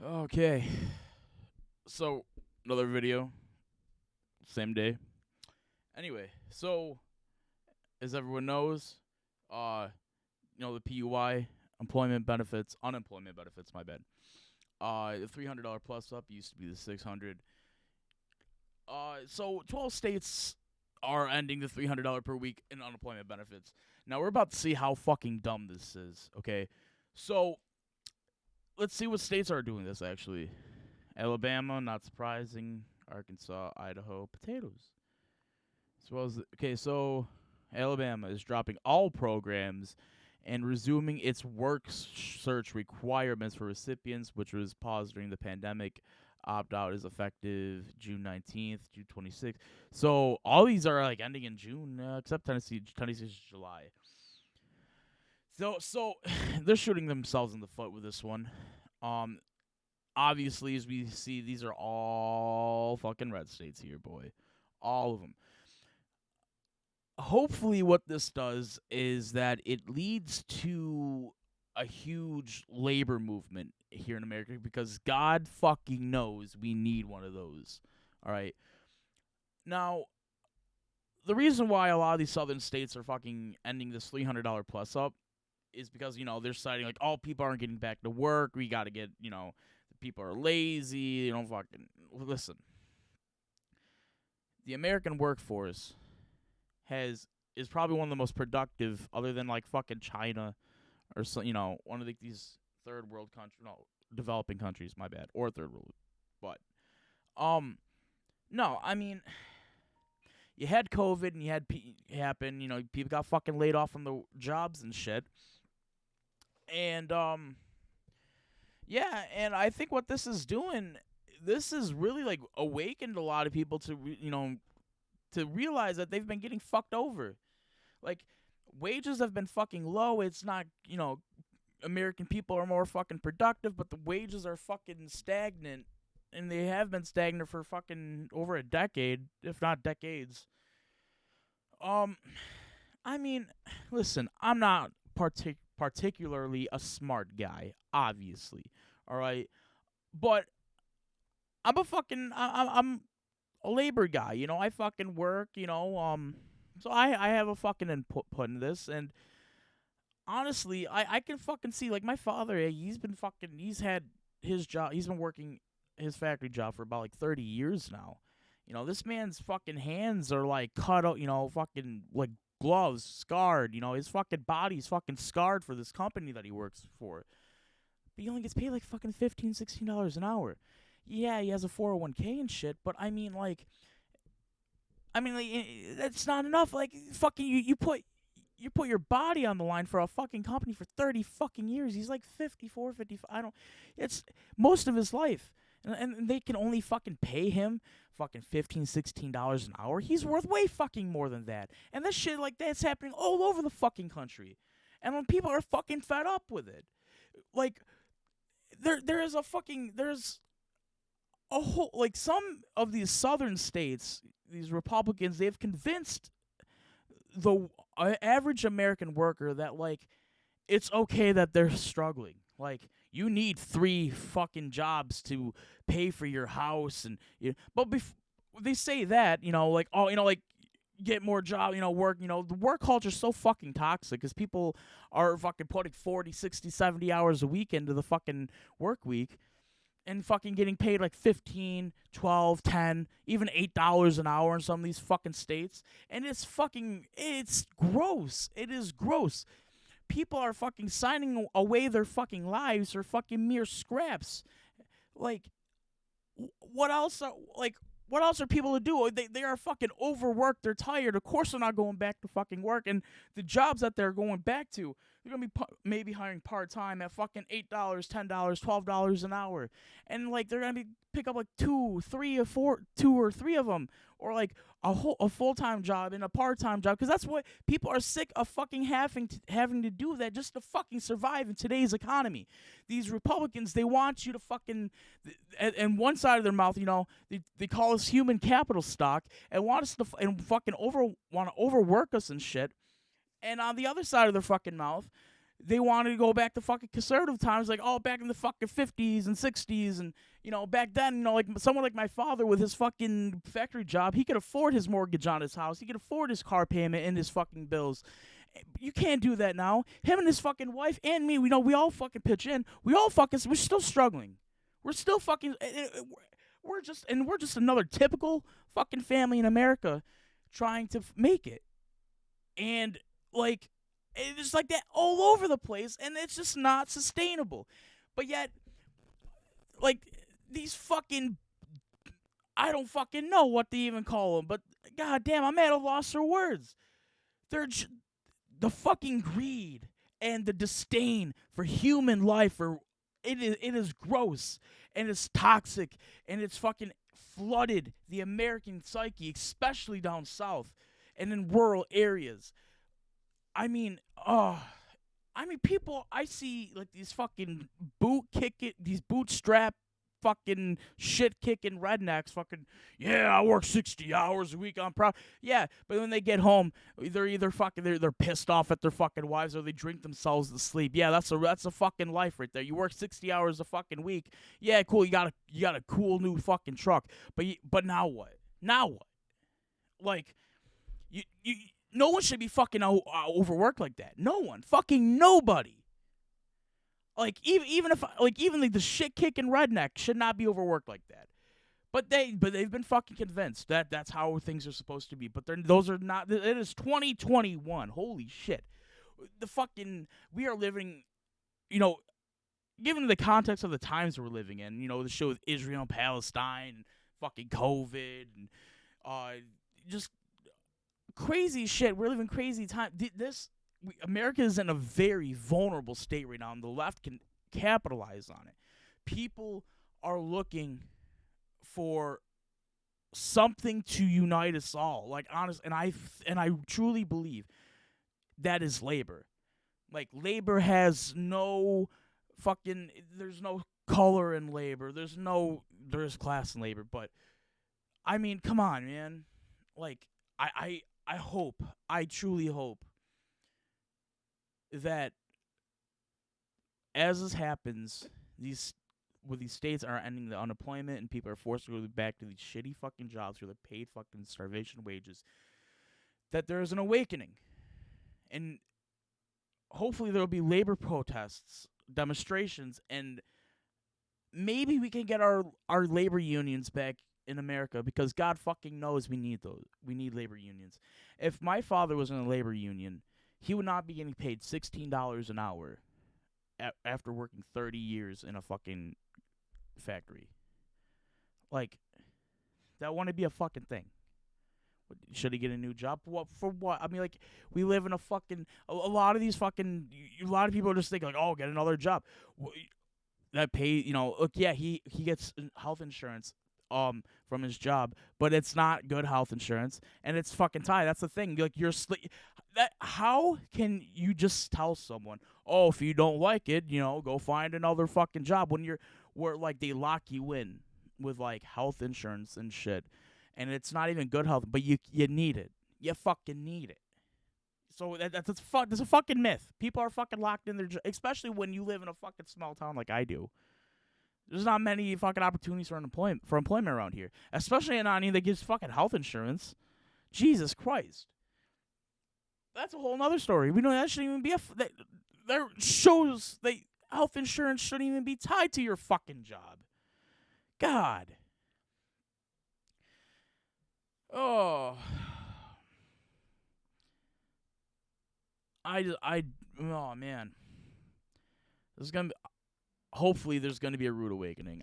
Okay. So, another video, same day. Anyway, so as everyone knows, uh, the PUI, unemployment benefits, my bad. The $300 plus up used to be the 600. So 12 states are ending the $300 per week in unemployment benefits. Now we're about to see how fucking dumb this is. Okay, so let's see what states are doing this actually. Alabama, not surprising. Arkansas, Idaho, potatoes. As well as so Alabama is dropping all programs and resuming its work search requirements for recipients, which was paused during the pandemic. Opt out is effective June 19th, June 26th. So all these are like ending in June, except Tennessee. Tennessee is July. So they're shooting themselves in the foot with this one. Um, Obviously, as we see, these are all fucking red states here, boy. All of them. Hopefully, what this does is that it leads to a huge labor movement here in America because God fucking knows we need one of those. All right. Now, the reason why a lot of these southern states are fucking ending this $300 plus up is because, they're citing, like, oh, people aren't getting back to work. We got to get, people are lazy. They don't fucking. Listen, the American workforce is probably one of the most productive, other than like fucking China or so, one of these third world countries, no, developing countries, my bad, or third world. But no, I mean, you had COVID and you had happen. People got fucking laid off from the jobs and shit. And yeah, and I think what this is doing, this is really like awakened a lot of people to to realize that they've been getting fucked over. Like, wages have been fucking low. It's not, American people are more fucking productive, but the wages are fucking stagnant. And they have been stagnant for fucking over a decade, if not decades. Um, I mean, listen, I'm not particularly a smart guy, obviously. All right, but I'm a fucking I'm a labor guy. I fucking work. So I have a fucking input in this, and honestly, I can fucking see, like, my father. He's had his job. He's been working his factory job for about like 30 years now. This man's fucking hands are like cut out. Fucking like gloves, scarred. His fucking body's fucking scarred for this company that he works for. But he only gets paid like fucking $15, $16 an hour. Yeah, he has a 401k and shit, but like, that's not enough. Like, fucking, you put your body on the line for a fucking company for 30 fucking years. He's like 54, 55. I don't. It's most of his life, and they can only fucking pay him fucking $15, $16 an hour. He's worth way fucking more than that. And this shit like that's happening all over the fucking country, and when people are fucking fed up with it, like there's a whole, like, some of these southern states, these Republicans, they've convinced the average American worker that, like, it's okay that they're struggling. Like, you need 3 fucking jobs to pay for your house, and but they say that, like, oh, like, get more job, work, the work culture's so fucking toxic because people are fucking putting 40, 60, 70 hours a week into the fucking work week and fucking getting paid like 15, 12, 10, even $8 an hour in some of these fucking states. And it's gross. It is gross. People are fucking signing away their fucking lives for fucking mere scraps. Like, what else what else are people to do? They are fucking overworked. They're tired. Of course, they're not going back to fucking work. And the jobs that they're going back to, they're gonna be maybe hiring part time at fucking $8, $10, $12 an hour, and like they're gonna be pick up like two or three of them, or like a full time job and a part time job, because that's what people are sick of fucking having to do that just to fucking survive in today's economy. These Republicans, they want you to fucking, and one side of their mouth, they call us human capital stock and want us to want to overwork us and shit. And on the other side of their fucking mouth, they wanted to go back to fucking conservative times, like, oh, back in the fucking 50s and 60s. And, back then, like, someone like my father with his fucking factory job, he could afford his mortgage on his house. He could afford his car payment and his fucking bills. You can't do that now. Him and his fucking wife and me, we all fucking pitch in. We're still struggling. We're still fucking, we're just another typical fucking family in America trying to make it. And, like, it's like that all over the place, and it's just not sustainable. But yet, like, these fucking, I don't fucking know what to even call them, but goddamn, I'm at a loss for words. They're the fucking greed and the disdain for human life, it is gross, and it's toxic, and it's fucking flooded the American psyche, especially down south and in rural areas. People, I see, like, these fucking these bootstrap fucking shit-kicking rednecks fucking, yeah, I work 60 hours a week, I'm proud. Yeah, but when they get home, they're either fucking, they're pissed off at their fucking wives, or they drink themselves to sleep. Yeah, that's a fucking life right there. You work 60 hours a fucking week. Yeah, cool, you got a cool new fucking truck. But now what? Like, you no one should be fucking overworked like that. No one. Fucking nobody. Like, even the shit kicking redneck should not be overworked like that. But they've been fucking convinced that that's how things are supposed to be. But those are not. It is 2021. Holy shit. We are living, given the context of the times we're living in, the show with Israel and Palestine and fucking COVID and just crazy shit. We're living crazy time. America is in a very vulnerable state right now, and the left can capitalize on it. People are looking for something to unite us all. Like, honest, and I truly believe that is labor. Like, labor has no fucking. There's no color in labor. There is class in labor, but I mean, come on, man. Like, I truly hope that as this happens, these states are ending the unemployment and people are forced to go back to these shitty fucking jobs where they're paid fucking starvation wages, that there is an awakening. And hopefully there will be labor protests, demonstrations, and maybe we can get our labor unions back in America, because God fucking knows we need those. We need labor unions. If my father was in a labor union, he would not be getting paid $16 an hour after working 30 years in a fucking factory. Like, that wouldn't be a fucking thing. Should he get a new job? For what? I mean, like, we live in a fucking, a lot of people are just thinking, like, oh, get another job. That pay, look, yeah, he gets health insurance from his job, but it's not good health insurance, and it's fucking tied. That's the thing. Like, how can you just tell someone, oh, if you don't like it, go find another fucking job, when where like they lock you in with like health insurance and shit, and it's not even good health, but you need it. You fucking need it. So that's a fucking myth. People are fucking locked in their especially when you live in a fucking small town like I do. There's not many fucking opportunities for employment around here, especially in any that gives fucking health insurance. Jesus Christ, that's a whole nother story. We know that shouldn't even be there shows that health insurance shouldn't even be tied to your fucking job. God. Oh. Oh man. Hopefully there's gonna be a rude awakening.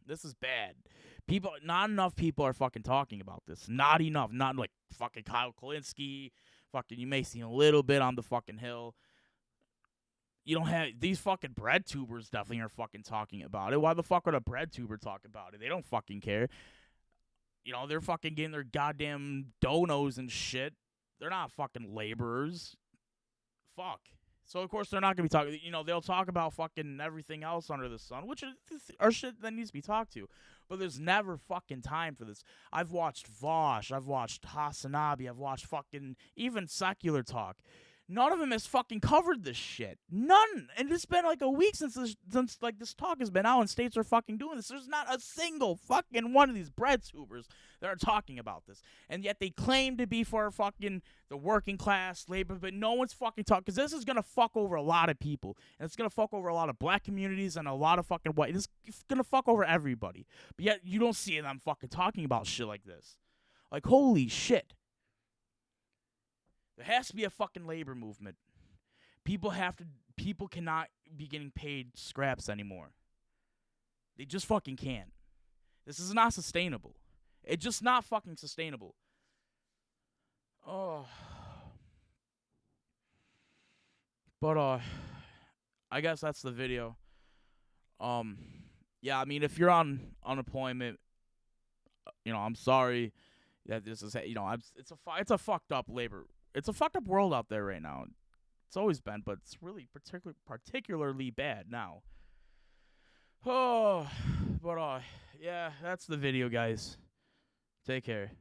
This is bad. Not enough people are fucking talking about this. Not enough. Not like fucking Kyle Kulinski. Fucking, you may see a little bit on the fucking Hill. You don't have these fucking bread tubers definitely are fucking talking about it. Why the fuck would a bread tuber talk about it? They don't fucking care. They're fucking getting their goddamn donos and shit. They're not fucking laborers. Fuck. So, of course, they're not going to be talking, they'll talk about fucking everything else under the sun, which are shit that needs to be talked to. But there's never fucking time for this. I've watched Vosh. I've watched Hasanabi. I've watched fucking even secular talk. None of them has fucking covered this shit. None. And it's been like a week since this talk has been out and states are fucking doing this. There's not a single fucking one of these breadtubers that are talking about this. And yet they claim to be for fucking the working class, labor, but no one's fucking talking, because this is going to fuck over a lot of people. And it's going to fuck over a lot of black communities and a lot of fucking white. It's going to fuck over everybody. But yet you don't see them fucking talking about shit like this. Like, holy shit. There has to be a fucking labor movement. People cannot be getting paid scraps anymore. They just fucking can't. This is not sustainable. It's just not fucking sustainable. Oh. But I guess that's the video. Yeah, I mean, if you're on unemployment, I'm sorry that this is, it's a fucked up labor. It's a fucked up world out there right now. It's always been, but it's really particularly bad now. Oh, but yeah, that's the video, guys. Take care.